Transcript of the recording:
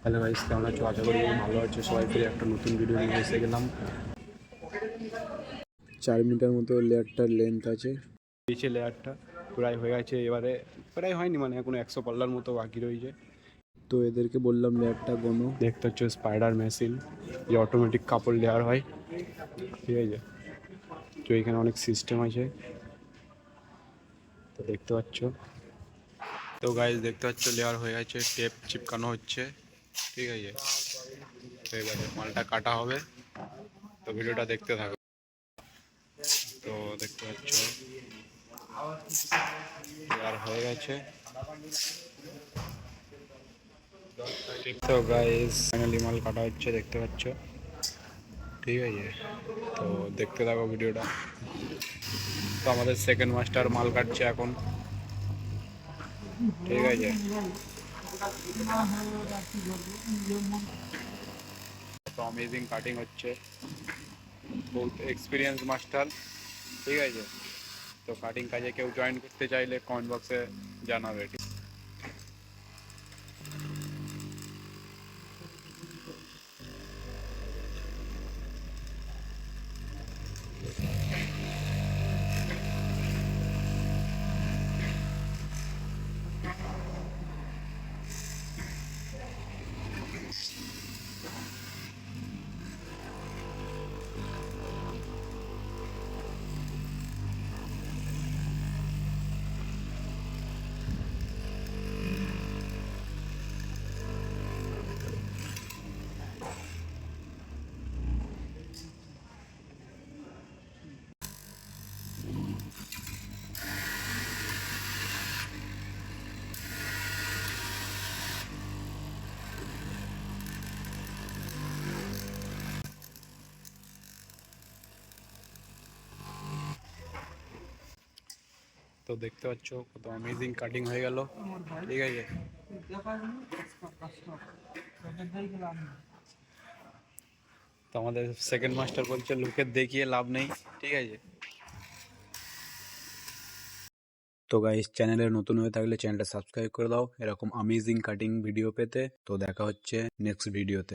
Hello guys, কেমন আছো? আশা করি ভালো আছো সবাই। ফিরে একটা নতুন ভিডিও নিয়ে এসে গেলাম। 4 মিটার মতো লেয়ারটার লেন্থ আছে। নিচে লেয়ারটা প্রায় হয়ে গেছে, এবারে প্রায় হয়নি, মানে এখন 100 পাল্লার মতো বাকি রয়েছে। তো এদেরকে বললাম লেয়ারটা গোনো। দেখতে হচ্ছে স্পাইডার মেশিন, যে অটোমেটিক কাপড় লেয়ার হয়, ঠিক আছে। তো এখানে অনেক সিস্টেম আছে, তো দেখতে পাচ্ছ। তো গাইস দেখতে পাচ্ছ লেয়ার হয়ে গেছে, টেপ চিপকানো হচ্ছে, ঠিক আছে। তো এবারে মালটা কাটা হবে, তো ভিডিওটা দেখতে থাকো। তো দেখতে পাচ্ছ লেয়ার হয়ে গেছে। তো গাইস ফাইনালি মাল কাটা হচ্ছে, দেখতে পাচ্ছ, ঠিক আছে। তো দেখতে থাকো ভিডিওটা। তো আমাদের সেকেন্ড মাস্টার মাল কাটছে এখন, ঠিক আছে। তো অ্যামেজিং কাটিং হচ্ছে, বহুত এক্সপিরিয়েন্স মাস্টার, ঠিক আছে। তো কাটিং কাজে কেউ জয়েন করতে চাইলে কমেন্ট বক্সে জানাবে। তো দেখতে পাচ্ছ কত অ্যামেজিং কাটিং হয়ে গেল, ঠিক আছে। তো আমাদের সেকেন্ড মাস্টার বলছে লোকের দেখিয়ে লাভ নেই, ঠিক আছে। তো গাইস, চ্যানেলে নতুন হয়ে থাকলে চ্যানেলটা সাবস্ক্রাইব করে দাও এরকম অ্যামেজিং কাটিং ভিডিও পেতে। তো দেখা হচ্ছে নেক্সট ভিডিওতে।